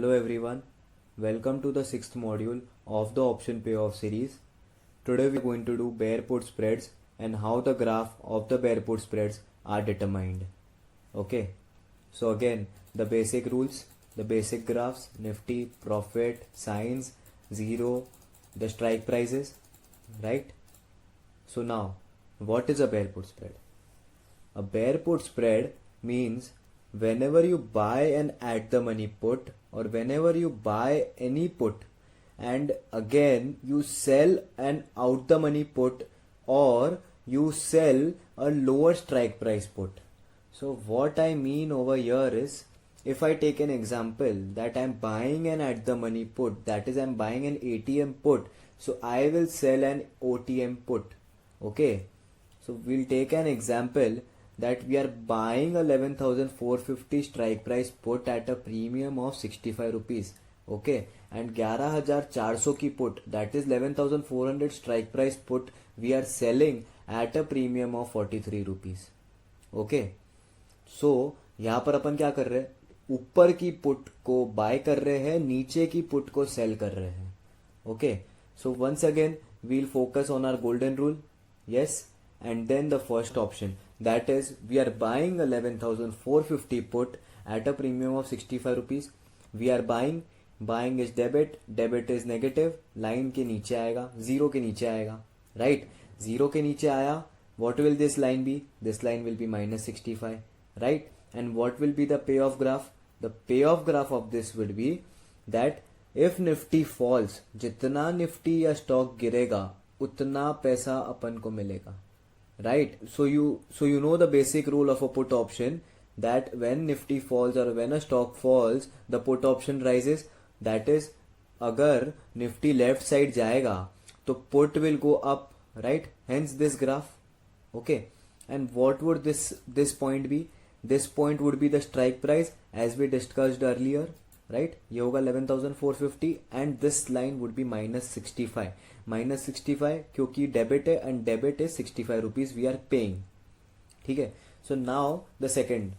Hello everyone, welcome to the sixth module of the option payoff series. Today we are going to do bear put spreads and how the graph of the bear put spreads are determined. Okay, so again the basic rules, the basic graphs, Nifty, profit, signs, zero, the strike prices, right? So now, what is a bear put spread? A bear put spread means whenever you buy an at the money put or whenever you buy any put and again you sell an out the money put or you sell a lower strike price put. So what I mean over here is, if I take an example that I'm buying an at the money put, that is I'm buying an ATM put, so I will sell an OTM put. Okay, so we'll take an example that we are buying 11,450 strike price put at a premium of 65 rupees. Okay, and 11,400 की put, that is 11,400 strike price put, we are selling at a premium of 43 rupees. Okay, so यहाँ पर अपन क्या कर रहे हैं, ऊपर की put को बाय कर रहे हैं, नीचे की पुट को सेल कर रहे हैं. Okay, so once again we'll focus on our golden rule. Yes, and then the first option, that is we are buying 11,450 put at a premium of 65 rupees. We are buying is debit is negative, line के नीचे आएगा, zero के नीचे आएगा, right? Zero के नीचे आया, what will this line be? This line will be minus 65, right? And what will be the payoff graph? The payoff graph of this would be that if Nifty falls, जितना Nifty या stock गिरेगा उतना पैसा अपन को मिलेगा, right? So you know the basic rule of a put option, that when Nifty falls or when a stock falls, the put option rises. That is, अगर Nifty left side जाएगा तो put will go up, right? Hence this graph. Okay, and what would this point be? This point would be the strike price as we discussed earlier, right? ये होगा 11,450 and this line would be minus 65. Minus 65 क्योंकि debit है and debit is 65 rupees we are paying. ठीक है? So now the second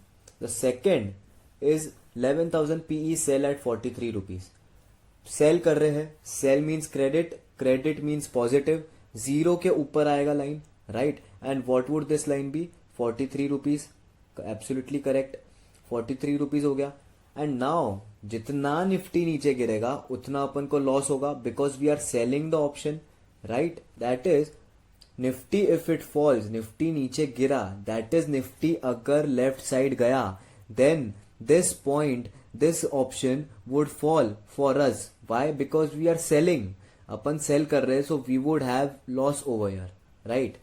is 11,000 PE sell at 43 rupees. Sell कर रहे हैं, sell means credit means positive, zero के ऊपर आएगा line, right? And what would this line be? 43 rupees. Absolutely correct. 43 rupees हो गया. And now जितना निफ्टी नीचे गिरेगा उतना अपन को लॉस होगा, because we are selling the option, right? That is Nifty if it falls, Nifty नीचे गिरा, that is निफ्टी अगर लेफ्ट साइड गया, then this point, this option would fall for us. Why? Because we are selling. अपन sell कर रहे हैं, so we would have loss over here, right?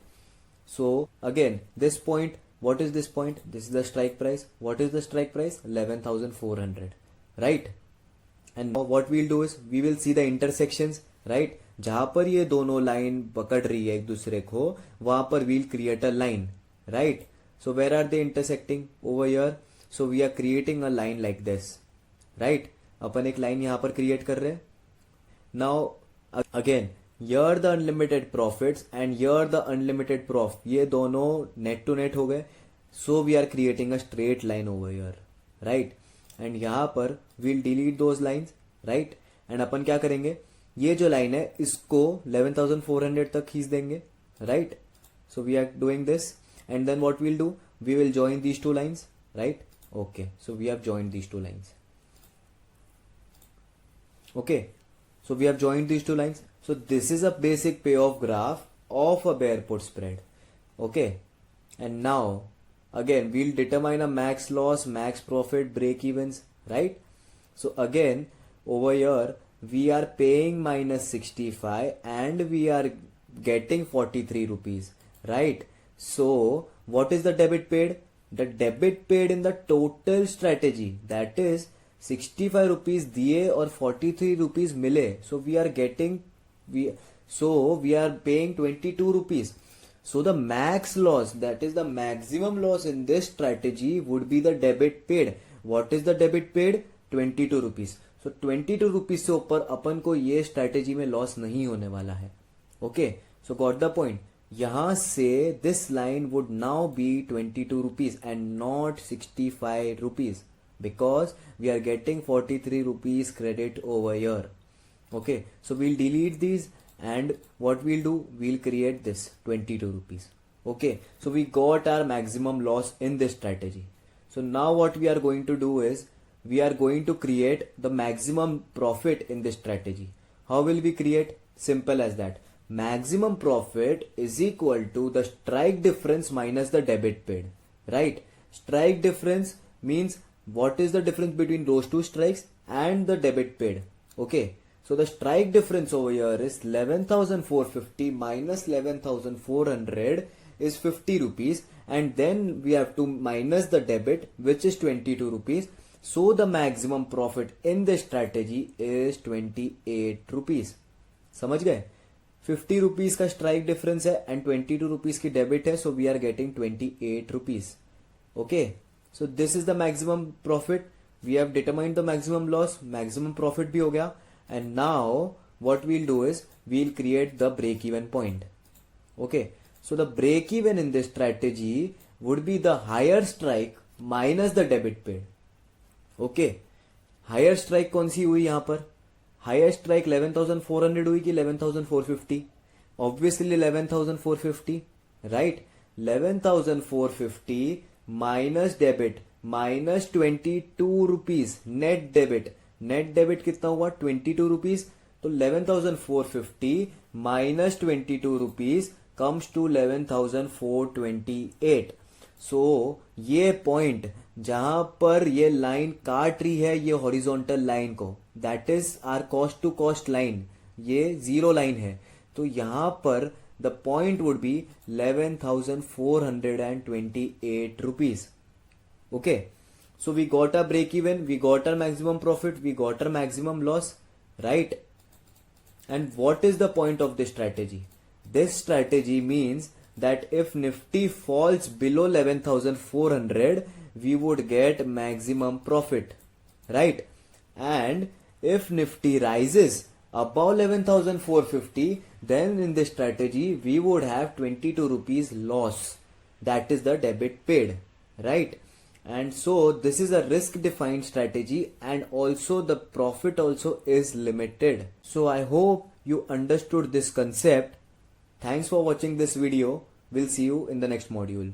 So again, this point, what is this point? This is the strike price. What is the strike price? 11,400, right? And now what we'll do is we will see the intersections, right? जहां पर ये दोनों line पकड़ रही है एक दूसरे को, वहां पर we'll create a line, right? So where are they intersecting? Over here. So we are creating a line like this, right? अपन एक लाइन यहां पर क्रिएट कर रहे हैं. Now again, here the unlimited profits and here the unlimited profit, ये दोनों net to net हो गए. So we are creating a straight line over here, right? And यहाँ पर we'll delete those lines, right? And अपन क्या करेंगे, ये जो line है इसको 11,400 तक खींच देंगे, right? So we are doing this, and then what we'll do, we will join these two lines, right? Okay, so we have joined these two lines. Okay, so we have joined these two lines. So this is a basic payoff graph of a bear put spread. Okay, and now again we'll determine a max loss, max profit, break evens, right? So again over here we are paying minus 65 and we are getting 43 rupees, right? So what is the debit paid? The debit paid in the total strategy, that is 65 rupees दिए और 43 rupees मिले, so we are paying 22 rupees. So the max loss, that is the maximum loss in this strategy, would be the debit paid. What is the debit paid? 22 rupees. So 22 rupees से ऊपर अपन को ये strategy में loss नहीं होने वाला है. Okay, so got the point. यहाँ से this line would now be 22 rupees and not 65 rupees, because we are getting 43 rupees credit over here. Okay, so we'll delete these, and what we'll do, we'll create this 22 rupees. Okay, so we got our maximum loss in this strategy. So now what we are going to do is we are going to create the maximum profit in this strategy. How will we create? Simple as that. Maximum profit is equal to the strike difference minus the debit paid. Right? Strike difference means what is the difference between those two strikes and the debit paid. Okay. So the strike difference over here is 11,450 minus 11,400 is 50 rupees, and then we have to minus the debit, which is 22 rupees. So the maximum profit in this strategy is 28 rupees. समझ गए? 50 rupees का strike difference है and 22 rupees की debit है, so we are getting 28 rupees. Okay, so this is the maximum profit. We have determined the maximum loss, maximum profit भी हो गया, and now what we'll do is we'll create the break even point. Okay, so the break even in this strategy would be the higher strike minus the debit paid. Okay, higher strike कौन सी हुई यहाँ पर? Higher strike 11,400 हुई कि 11,450? Obviously 11,450, right? 11,450 minus debit minus 22 rupees net debit. Net debit कितना हुआ? 22 rupees. तो 11,450 minus 22 rupees comes to 11,428. सो ये पॉइंट जहां पर ये लाइन काट रही है ये हॉरिजॉन्टल लाइन को, that is our cost to cost line, ये जीरो लाइन है. तो यहां पर the point would be 11,428 rupees. Okay, so we got our break even, we got our maximum profit, we got our maximum loss, right? And what is the point of this strategy? This strategy means that if Nifty falls below 11,400, we would get maximum profit, right? And if Nifty rises above 11,450, then in this strategy we would have 22 rupees loss. That is the debit paid, right? And so this is a risk defined strategy, and also the profit also is limited. So I hope you understood this concept. Thanks for watching this video. We'll see you in the next module.